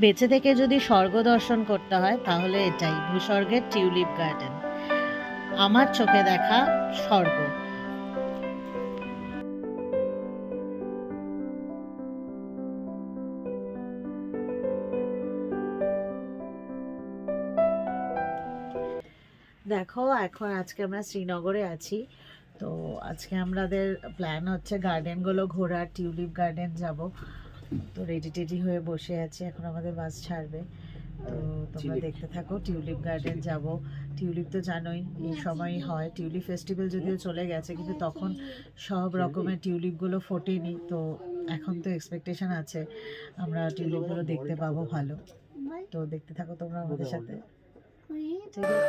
বেঁচে থেকে যদি স্বর্গ দর্শন করতে হয় তাহলে এটাই ভূস্বর্গের টিউলিপ গার্ডেন, আমার চোখে দেখা স্বর্গ। দেখো এখন আজকে আমরা শ্রীনগরে আছি, তো আজকে আমাদের প্ল্যান হচ্ছে গার্ডেনগুলো ঘোরার, টিউলিপ গার্ডেন যাব। তো রেডি টেডি হয়ে বসে আছি, এখন আমাদের বাস ছাড়বে, তো তোমরা দেখতে থাকো। টিউলিপ গার্ডেন যাব। টিউলিপ তো জানোই এই সময়ই হয়, টিউলিপ ফেস্টিভ্যাল যদিও চলে গেছে কিন্তু তখন সব রকমের টিউলিপগুলো ফোটেনি, তো এখন তো এক্সপেকটেশন আছে আমরা টিউলিপগুলো দেখতে পাবো ভালো। তো দেখতে থাকো তোমরা আমাদের সাথে, ঠিক আছে?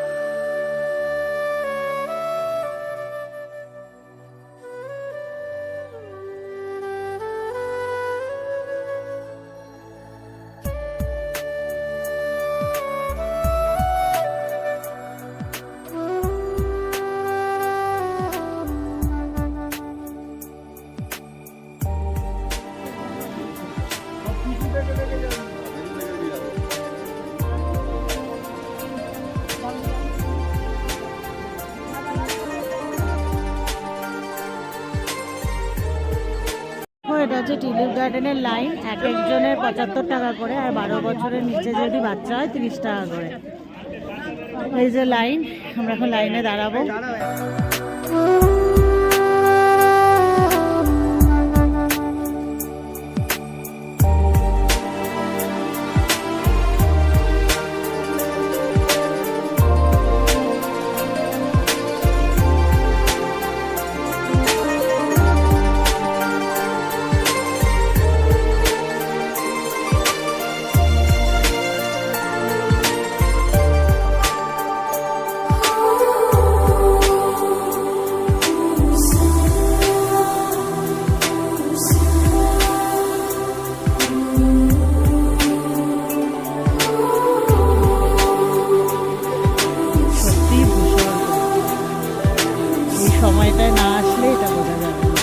এটা হচ্ছে টিউলিপ গার্ডেনের লাইন, এক একজনের 75 টাকা করে, আর 12 বছরের নিচে যদি বাচ্চা হয় 30 টাকা করে। এই যে লাইন, আমরা এখন লাইনে দাঁড়াবো। সময়টায় না আসলে এটা বোঝা যাবে না।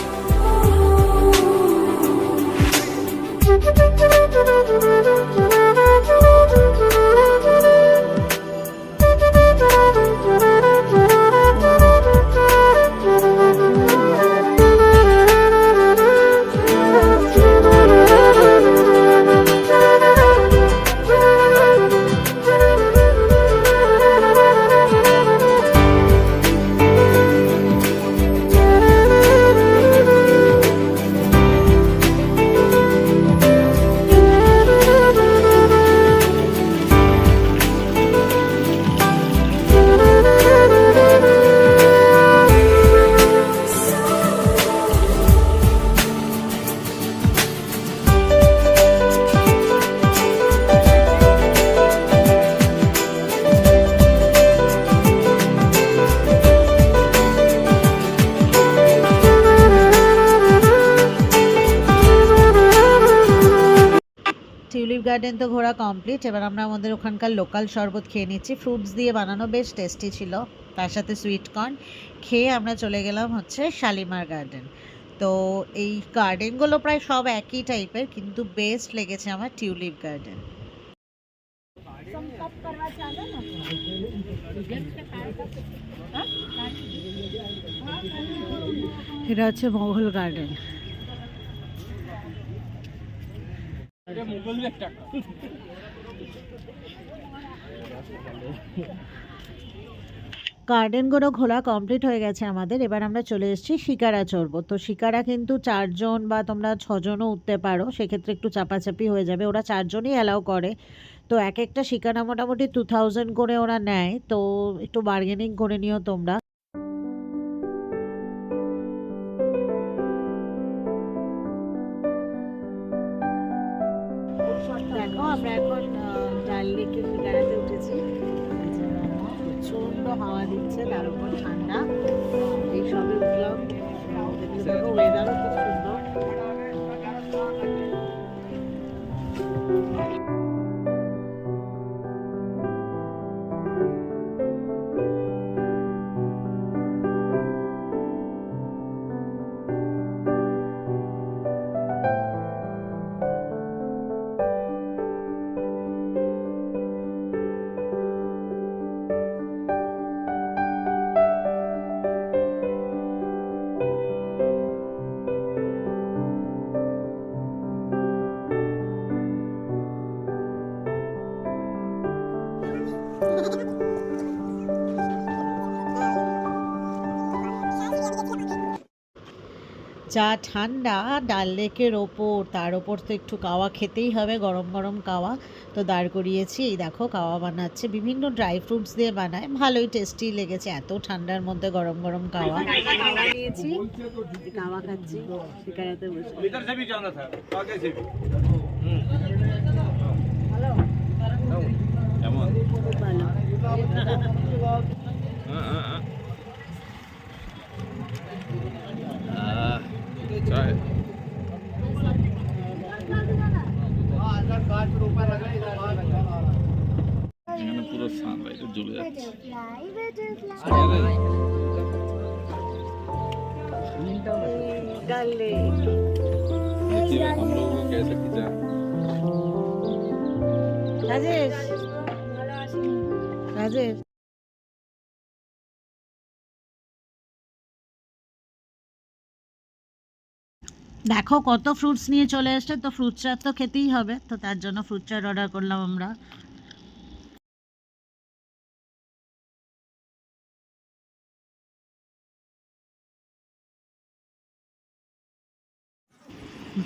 টিউলিপ গার্ডেন তো ঘোরা কমপ্লিট, এবার আমরা আমাদের ওখানকার লোকাল শরবত খেয়ে নিচ্ছি, ফ্রুটস দিয়ে বানানো, বেশ টেস্টি ছিল, তার সাথে সুইট কর্ন খেয়ে আমরা চলে গেলাম হচ্ছে শালিমার গার্ডেন। তো এই গার্ডেনগুলো প্রায় সব একই টাইপের, কিন্তু বেস্ট লেগেছে আমার টিউলিপ গার্ডেন। এটা হচ্ছে মোগল গার্ডেন। গার্ডেনগুলো ঘোরা কমপ্লিট হয়ে গেছে আমাদের, এবার আমরা চলে এসেছি শিকারা চড়বো। তো শিকারা কিন্তু 4 জন বা তোমরা 6 জনও উঠতে পারো, সেক্ষেত্রে একটু চাপাচাপি হয়ে যাবে, ওরা 4 জনই অ্যালাউ করে। তো এক একটা শিকারা মোটামুটি 2000 করে ওরা নেয়, তো একটু বার্গেনিং করে নিও তোমরা। দেখো আমরা এখন ডাল লেকে শিকারাতে উঠেছি, প্রচন্ড হাওয়া দিচ্ছে, তার উপর ঠান্ডা, এই সবে উঠলাম, দেখো ওয়েদারও খুব সুন্দর। যা ঠান্ডা ডাল লেকের ওপর, তার ওপর তো একটু কাওয়া খেতেই হবে, গরম গরম কাওয়া। তো দাঁড় করিয়েছি, এই দেখো কাওয়া বানাচ্ছে, বিভিন্ন ড্রাই ফ্রুটস দিয়ে বানায়, ভালোই টেস্টি লেগেছে এত ঠান্ডার মধ্যে গরম গরম কাওয়া। কাওয়া নিয়েছি, কাওয়া খাচ্ছি শিকারাতে বসে। ভালো কেমন? খুব ভালো। চাই এখানে পুরো সানলাইটে জ্বলে যাচ্ছে। डाल लेक हम लोगों को कैसे खींचा? রাজেশ, রাজেশ দেখো কত ফ্রুটস নিয়ে চলে এসছে, তো ফ্রুট চাট তো খেতেই হবে, তো তার জন্য ফ্রুট চাট অর্ডার করলাম আমরা।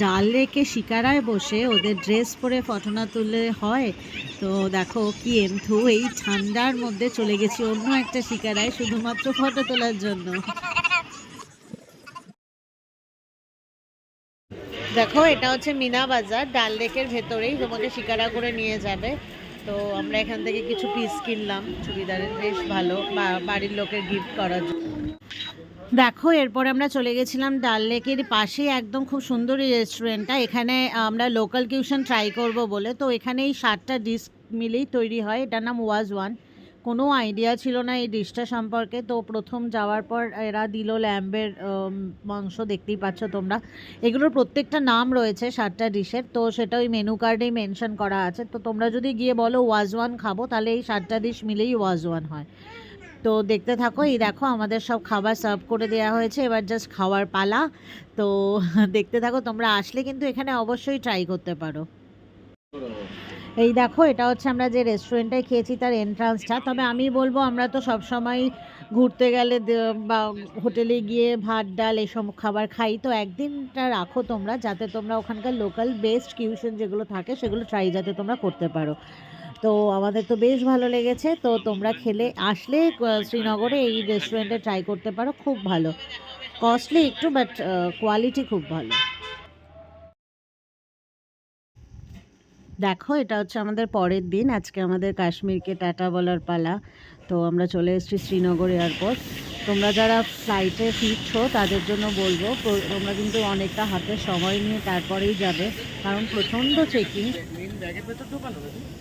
ডাল লেকে শিকারায় বসে ওদের ড্রেস পরে ফটো না তুললে হয়? তো দেখো কি এমথু, এই ঠান্ডার মধ্যে চলে গেছি অন্য একটা শিকারায় শুধুমাত্র ফটো তোলার জন্য। দেখো এটা হচ্ছে মিনা বাজার, ডাল লেকের ভেতরেই তোমাকে শিকারা করে নিয়ে যাবে। তো আমরা এখান থেকে কিছু পিস কিনলাম চুড়িদারের, বেশ ভালো, বাড়ির লোকের গিফট করার জন্য। দেখো এরপরে আমরা চলে গেছিলাম ডাল লেকের পাশে একদম খুব সুন্দর এই রেস্টুরেন্টটা, এখানে আমরা লোকাল কিউশন ট্রাই করব বলে। তো এখানে এই 7টা ডিশ মিলেই তৈরি হয়, এটার নাম ওয়াজ ওয়ান। কোনো আইডিয়া ছিল না এই ডিশটা সম্পর্কে, তো প্রথম যাওয়ার পর এরা দিল ল্যাম্বের মাংস, দেখতেই পাচ্ছ তোমরা। এগুলোর প্রত্যেকটা নাম রয়েছে 7টা ডিশের, তো সেটা ওই মেনু কার্ডেই মেনশন করা আছে। তো তোমরা যদি গিয়ে বলো ওয়াজ ওয়ান খাবো, তাহলে এই 7টা ডিশ মিলেই ওয়াজ ওয়ান হয়। তো দেখতে থাকো, এই দেখো আমাদের সব খাবার সার্ভ করে দেওয়া হয়েছে, এবার জাস্ট খাওয়ার পালা। তো দেখতে থাকো, তোমরা আসলে কিন্তু এখানে অবশ্যই ট্রাই করতে পারো। এই দেখো এটা হচ্ছে আমরা যে রেস্টুরেন্টটায় খেয়েছি তার এন্ট্রান্সটা। তবে আমি বলবো আমরা তো সব সময় ঘুরতে গেলে বা হোটেলে গিয়ে ভাত ডাল এসব খাবার খাই, তো একদিনটা রাখো তোমরা, যাতে তোমরা ওখানকার লোকাল বেস্ট কিউশন যেগুলো থাকে সেগুলো ট্রাই যাতে তোমরা করতে পারো। তো আমাদের তো বেশ ভালো লেগেছে, তো তোমরা খেলে আসলে শ্রীনগরে এই রেস্টুরেন্টে ট্রাই করতে পারো, খুব ভালো, কস্টলি একটু বাট কোয়ালিটি খুব ভালো। দেখো এটা হচ্ছে আমাদের পরের দিন, আজকে আমাদের কাশ্মীরকে টাটা বলার পালা। তো আমরা চলে এসেছি শ্রীনগর এয়ারপোর্ট। তোমরা যারা ফ্লাইটে ফিরছো তাদের জন্য বলবো তোমরা কিন্তু অনেকটা হাতে সময় নিয়ে তারপরেই যাবে, কারণ প্রচণ্ড চেকিং।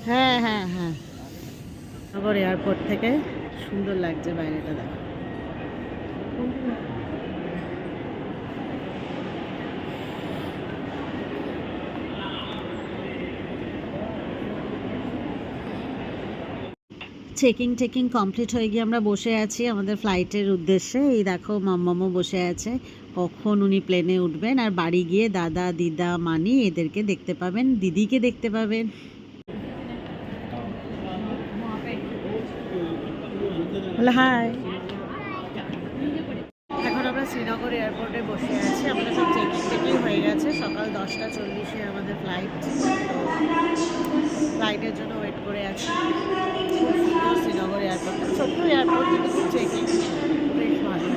হ্যাঁ হ্যাঁ হ্যাঁ, শ্রীনগর এয়ারপোর্ট থেকে সুন্দর লাগছে বাইরেটা, দেখো। চেকিং কমপ্লিট হয়ে গিয়ে আমরা বসে আছি আমাদের ফ্লাইটের উদ্দেশ্যে। এই দেখো মাম্মামও বসে আছে, কখন উনি প্লেনে উঠবেন, আর বাড়ি গিয়ে দাদা দিদা মানি এদেরকে দেখতে পাবেন, দিদিকে দেখতে পাবেন। হাই, এখন আমরা শ্রীনগর এয়ারপোর্টে বসে আছি, আমরা সব চেকিং হয়ে গেছে, সকাল 10টা 40-এ আমাদের ফ্লাইট। ফ্লাইটের জন্য ওয়েট করে আছি। খুব সুন্দর শ্রীনগর এয়ারপোর্টটা, ছোট্ট এয়ারপোর্ট কিন্তু খুব চেকিং বেশ ভালো।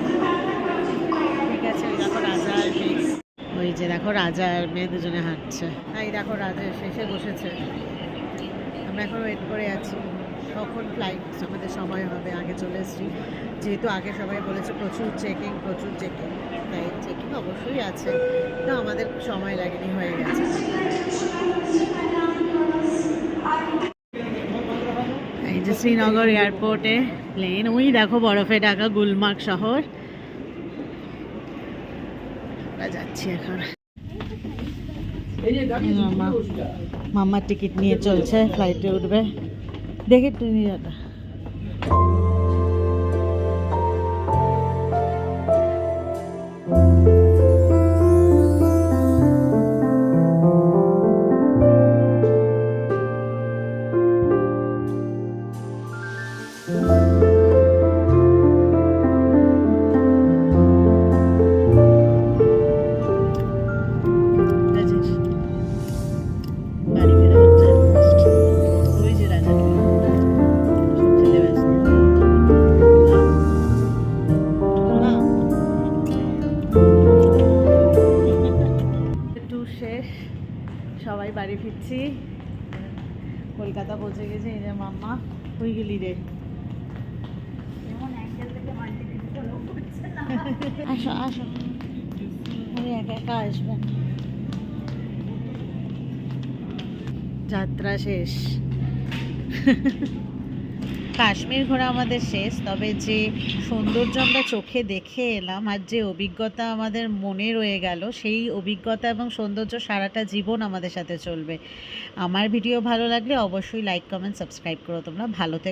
ঠিক আছে, ওই দেখো রাজা আর মেয়ে, ওই যে দেখো রাজা আর মেয়ে দুজনে হাঁটছে। এই দেখো রাজা শেষে বসেছে, আমরা এখন ওয়েট করে আছি কখন ফ্লাইট আমাদের সময় হবে। আগে চলে এসেছি যেহেতু, আগে সবাই বলেছে প্রচুর চেকিং, তাই চেকিং অবশ্যই আছে, তো আমাদের সময় লাগেনি, হয়ে গেছে। এই যে শ্রীনগর এয়ারপোর্টে প্লেন, ওই দেখো বরফে ঢাকা গুলমার্গ শহর, আমরা যাচ্ছি এখন। মামার টিকিট নিয়ে চলছে, ফ্লাইটে উঠবে, দেখে তুমি যাটা। কলকাতা পৌঁছে গেছে। এই যে মাম্মা, হয়ে গেলি রে। আসো আসো, আমি একা একা আসবে। যাত্রা শেষ। কাশ্মীর ঘোরা আমাদের শেষ, তবে যে সৌন্দর্য আমরা চোখে দেখে এলাম আর যে অভিজ্ঞতা আমাদের মনে রয়ে গেল, সেই অভিজ্ঞতা এবং সৌন্দর্য সারাটা জীবন আমাদের সাথে চলবে। আমার ভিডিও ভালো লাগলে অবশ্যই লাইক, কমেন্ট, সাবস্ক্রাইব করো তোমরা। ভালো থেকো।